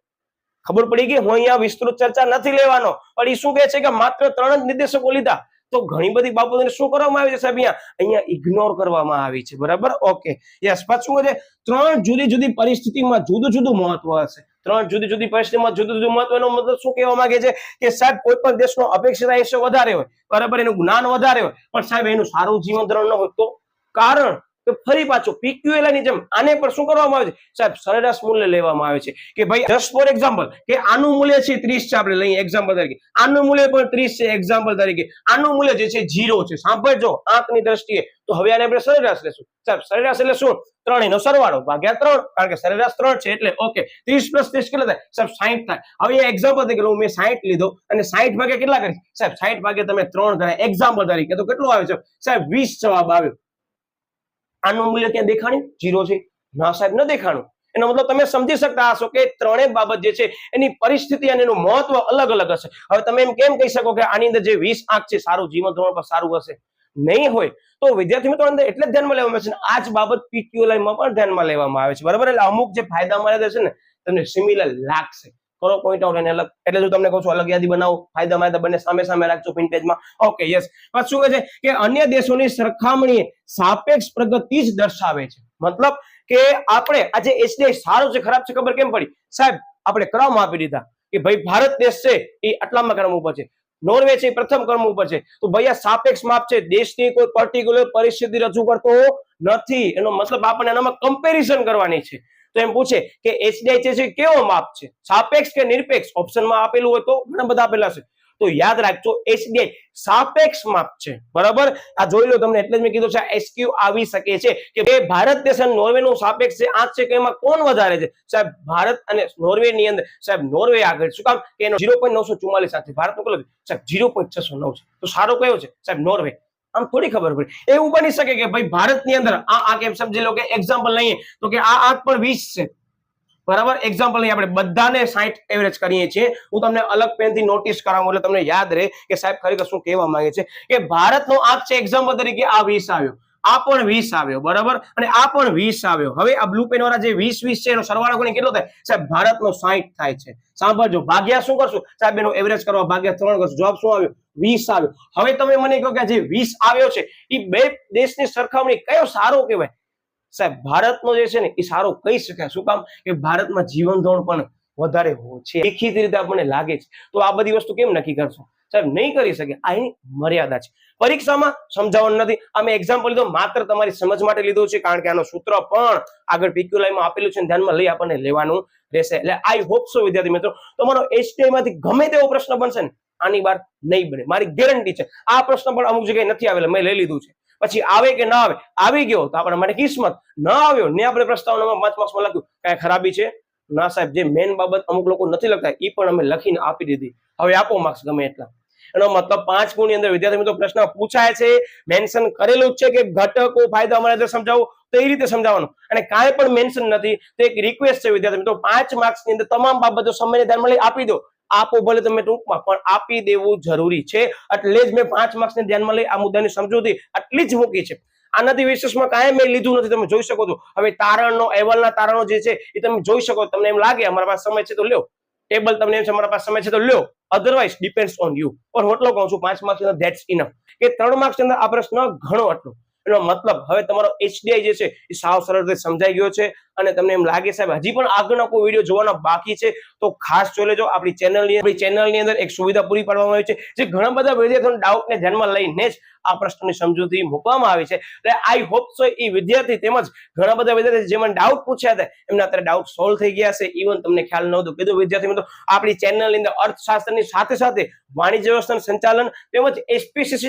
ખબર પડી ગઈ. હું અહીંયા વિસ્તૃત ચર્ચા નથી લેવાનો, પણ એ શું કહે છે કે માત્ર 3 જ નિર્દેશકો લીધા તો ઘણી બધી બાબતોને શું કરવામાં આવી છે સાહેબ? અહીંયા ઇગ્નોર કરવામાં આવી છે. બરાબર, ઓકે યસ. પાછું છે 3 જુદી જુદી પરિસ્થિતિમાં જુદું જુદું મહત્વ હશે. 3 જુદી જુદી પરિસ્થિતિમાં જુદું જુદું મહત્વનો મતલબ શું કહેવા માંગે છે કે સાહેબ કોઈ પણ દેશનો અપેક્ષિત આયુષ્ય વધારે હોય, બરાબર, એનું જ્ઞાન વધારે હોય, પણ સાહેબ એનું સારું જીવન ધોરણ ન હોય તો કારણ તો ફરી પાછું પીક્યુએલઆઈ ની જેમ આને પર શું કરવામાં આવે છે સાહેબ? સરેરાશ મૂલ્ય લેવામાં આવે છે કે ભાઈ જસ્ટ ફોર એક્ઝામ્પલ કે આનું મૂલ્ય છે 30 છે, આપણે લઈએ એક્ઝામ્પલ તરીકે. આનું મૂલ્ય પણ 30 છે એક્ઝામ્પલ તરીકે. આનું મૂલ્ય જે છે 0 છે. સાંભળજો આંકની દ્રષ્ટિએ. તો હવે આને આપણે સરેરાશ લેશું સાહેબ. સરેરાશ એટલે શું? ત્રણેયનો સરવાળો ભાગ્યા 3, કારણ કે સરેરાશ 3 છે. એટલે ઓકે, 30 + 30 કેટલા થાય સાહેબ? 60 થાય. હવે એક્ઝામ્પલ તરીકે મેં 60 લીધો અને 60 ભાગ્યા કેટલા કરી સાહેબ? 60 ભાગ્યા તમે 3 ગણાય એક્ઝામ્પલ તરીકે, તો કેટલું આવે છે સાહેબ? 20 જવાબ આવ્યો. આનું મૂલ્ય ક્યાં દેખાણ્યું? 0 છે. ના સાહેબ, ન દેખાણું. એનો મતલબ તમે સમજી શકતા હશો કે ત્રણેય બાબત જે છે એની પરિસ્થિતિ અને એનું મહત્વ અલગ અલગ હશે. હવે તમે એમ કેમ કહી શકો કે આની અંદર જે 20 આંક છે સારું જીવન ધોરણ પર સારું હશે? નહીં હોય. તો વિદ્યાર્થી મિત્રો અંદર એટલે જ ધ્યાનમાં લેવામાં આવે છે. આ જ બાબત પીક્યુએલઆઈ માં પણ ધ્યાનમાં લેવામાં આવે છે. બરાબર, એટલે અમુક જે ફાયદા મળે છે ને તમને સિમિલર લાગશે. કરો પોઈન્ટ આઉટ એને અલગ. એટલે જો તમને કહું છું અલગ યાદી બનાવો, ફાયદા માયદા બંને સામે સામે રાખજો પિન પેજમાં. Okay yes. પછી શું કહે છે કે અન્ય દેશોની સરખામણીએ સાપેક્ષ પ્રગતિ જ દર્શાવે છે. મતલબ કે આપણે આજે એચડીઆઈ સારું છે ખરાબ છે ખબર કેમ પડી સાહેબ? આપણે ક્રમ આપી દીધા કે ભાઈ ભારત દેશ છે એ આટલામાં ક્રમ ઉપર છે, નોર્વે છે પ્રથમ ક્રમ ઉપર છે, તો ભાઈ આ સાપેક્ષ માપ છે, દેશની કોઈ પર્ટિક્યુલર પરિસ્થિતિ રજૂ કરતો નથી. એનો મતલબ આપણને એનામાં કમ્પેરિઝન કરવાની છે. તો એમ પૂછે કે એચડીઆઈ છે કેવો માપ છે? સાપેક્ષ કે નિરપેક્ષ? ઓપ્શનમાં આપેલું હોય તો ઘણા બધા આપેલા છે, તો યાદ રાખજો એચડીઆઈ સાપેક્ષ માપ છે. બરાબર, આ જોઈ લો તમને. એટલે જ મેં કીધું છે એસક્યુ આવી શકે છે કે ભારત દેશ અને નોર્વે નું સાપેક્ષ છે આંક છે કે એમાં કોણ વધારે છે સાહેબ? ભારત અને નોર્વે ની અંદર સાહેબ નોર્વે આગળ. શું કામ? કે એનો 0.944 સાથે ભારતનું કેટલું સાહેબ? 0.609 છે. તો સારો કયો છે સાહેબ? નોર્વે. આમ થોડી ખબર પડે. એવું બની શકે કે ભાઈ ભારતની અંદર આ આંક એમ સમજી લો કે એક્ઝામ્પલ લઈએ તો કે આ આંક પણ 20 છે. બરાબર, એક્ઝામ્પલ લઈએ આપણે બધાને 60 એવરેજ કરીએ છીએ. હું તમને અલગ પેનથી નોટિસ કરાવું એટલે તમને યાદ રહે કે સાહેબ ખરેખર શું કહેવા માંગે છે કે ભારતનો આંક છે એક્ઝામ્પલ તરીકે આ 20 આવ્યો. આ પણ 20 આવ્યો, બરાબર, અને આ પણ 20 આવ્યો. હવે આ બ્લુ પેન વાળા જે 20 છે એનો સરવાળો કરીને કેટલો થાય સાહેબ? ભારતનો 60 થાય છે. સાંભળજો, ભાગ્યા શું કરશું સાહેબ? એનો એવરેજ કરવા ભાગ્યા 3 કરશું. જવાબ શું આવ્યો? 20 આવ્યો. હવે તમે મને કહો કે જે 20 આવ્યો છે એ બે દેશની સરખામણી કયો સારો કહેવાય સાહેબ? ભારતનો જે છે ને એ સારો કહી શકાય. શું કામ? કે ભારતમાં જીવન ધોરણ પણ વધારે છે, દેખીતી રીતે આપણને લાગે છે. તો આ બધી વસ્તુ કેમ નક્કી કરશો સાહેબ? નહીં કરી શકે. આ એની મર્યાદા છે. પરીક્ષામાં સમજાવવાનું નથી. અમે એક્ઝામ્પલ લીધો માત્ર તમારી સમજ માટે લીધો છે, કારણ કે આનો સૂત્ર પણ આગળ PQLમાં આપેલું છે, ધ્યાનમાં લઈ આપણને લેવાનું રહેશે. એટલે આઈ હોપ સો વિદ્યાર્થી મિત્રો તમારો HTI માંથી ગમે તેવો પ્રશ્ન બનશે ને આની બાર નહીં બને, મારી ગેરંટી છે. આ પ્રશ્ન પણ અમુક જગ્યાએ નથી આવેલા, મેં લઈ લીધું છે. પછી આવે કે ના આવે, આવી ગયો તો આપણા માટે કિસ્મત, ન આવ્યો ને આપણે પ્રસ્તાવનામાં 5 માર્ક્સમાં લખ્યું, કઈ ખરાબી છે ના સાહેબ? જે મેન બાબત અમુક લોકો નથી લખતા એ પણ અમે લખીને આપી દીધી. હવે આપો માર્ક્સ ગમે એટલા. એનો મતલબ 5 ગુણની અંદર વિદ્યાર્થી મિત્રો પ્રશ્ન પૂછાય છે, મેન્શન કરેલું જ છે કે ઘટકો ફાયદા અમારે અંદર સમજાવો, તો એ રીતે સમજાવવાનું. અને કાંઈ પણ મેન્શન નથી તો એક રિક્વેસ્ટ છે વિદ્યાર્થી મિત્રો, 5 માર્ક્સની અંદર તમામ બાબતો સમયને ધ્યાનમાં લઈ આપી દો. આપો ભલે તમે ટૂંકમાં, પણ આપી દેવું જરૂરી છે. એટલે જ મેં 5 માર્ક્સને ધ્યાનમાં લઈ આ મુદ્દાની સમજૂતી આટલી જ મૂકી છે. આનાથી વિશેષમાં કાંઈ મેં લીધું નથી, તમે જોઈ શકો છો. હવે તારણનો, અહેવાલના તારણો જે છે એ તમે જોઈ શકો. તમને એમ લાગે અમારા પાસે સમય છે તો લ્યો, ટેબલ તમને એમ છે અમારા પાસે સમય છે તો લ્યો, અધરવાઇઝ ડિપેન્ડ્સ ઓન યુ. પણ હું એટલો કહું છું 5 માર્ક્સ ધેટ્સ ઇનફ. કે 3 માર્ક્સ અંદર આ પ્રશ્ન ઘણો આટલો. એનો મતલબ હવે તમારો HDI જે છે એ સાવ સરળ રીતે સમજાઈ ગયો છે. અને તમને એમ લાગે સાહેબ હજી પણ આગળનો કોઈ વિડીયો જોવાના બાકી છે તો ખાસ જોઈ લેજો. આપણી ચેનલની અંદર એક સુવિધા પૂરી પાડવામાં આવી છે, જે ઘણા બધા વિદ્યાર્થીઓના ડાઉટને ધ્યાનમાં લઈને જ આ પ્રશ્નની સમજૂતી મૂકવામાં આવી છે. એટલે આઈ હોપ સો એ વિદ્યાર્થી તેમજ ઘણા બધા વિદ્યાર્થી જેમને ડાઉટ પૂછ્યા હતા એમના અત્યારે ડાઉટ સોલ્વ થઈ ગયા છે. ઇવન તમને ખ્યાલ નહોતું કીધું વિદ્યાર્થી મિત્રો, આપણી ચેનલની અંદર અર્થશાસ્ત્રની સાથે સાથે વાણિજ્ય વ્યવસ્થાનું સંચાલન તેમજ SPSC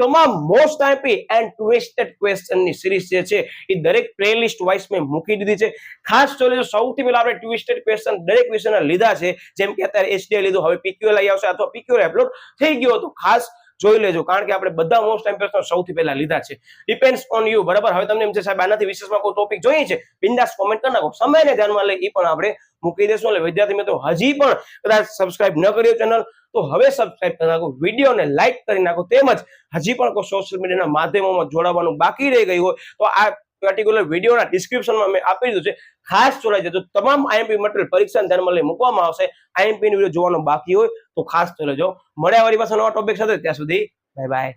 તમામ મોસ્ટ આઈપી એન્ડ ટ્વિસ્ટેડ ક્વેશ્ચનની સિરીઝ જે છે એ દરેક પ્લેલિસ્ટ વાઇઝ મેં મૂકી દીધી છે. ખાસ જોઈ લેજો. સૌથી પહેલા આપણે ટ્વિસ્ટેડ ક્વેશ્ચન દરેક વિષયના લીધા છે, જેમ કે અત્યારે HDI લીધું, હવે PQLI આવશે અથવા PQLI અપલોડ થઈ ગયો તો ખાસ જોઈ લેજો, કારણ કે આપણે બધા મોસ્ટ ટાઈમ પ્રશ્નો સૌથી પહેલા લીધા છે. ડિપેન્ડ્સ ઓન યુ, બરાબર. હવે તમને એમ છે સાહેબ આનાથી વિશેષમાં કોઈ ટોપિક જોઈએ છે, બિંદાસ કોમેન્ટ કરી નાખો. સમયને ધ્યાનમાં લઈ એ પણ આપણે મૂકી દેશું. એટલે વિદ્યાર્થી મિત્રો હજી પણ કદાચ સબસ્ક્રાઇબ ન કર્યો ચેનલ તો હવે સબસ્ક્રાઇબ કરી નાખો, વિડીયોને લાઈક કરી નાખો. તેમજ હજી પણ કોઈ સોશિયલ મીડિયાના માધ્યમોમાં જોડાવાનું બાકી રહી ગયું હોય તો આ પર્ટિક્યુલર વિડીયોના ડિસ્ક્રિપ્શનમાં મેં આપી દીધું છે, ખાસ જોડાઈ જજો. તમામ IMP મટીરિયલ પરીક્ષાને ધ્યાનમાં લઈ મૂકવામાં આવશે. IMP નો વિડીયો જોવાનો બાકી હોય તો ખાસ જોઈ લેજો. મળ્યા વાળી પાસે નવા ટોપિક સાથે, ત્યાં સુધી બાય બાય.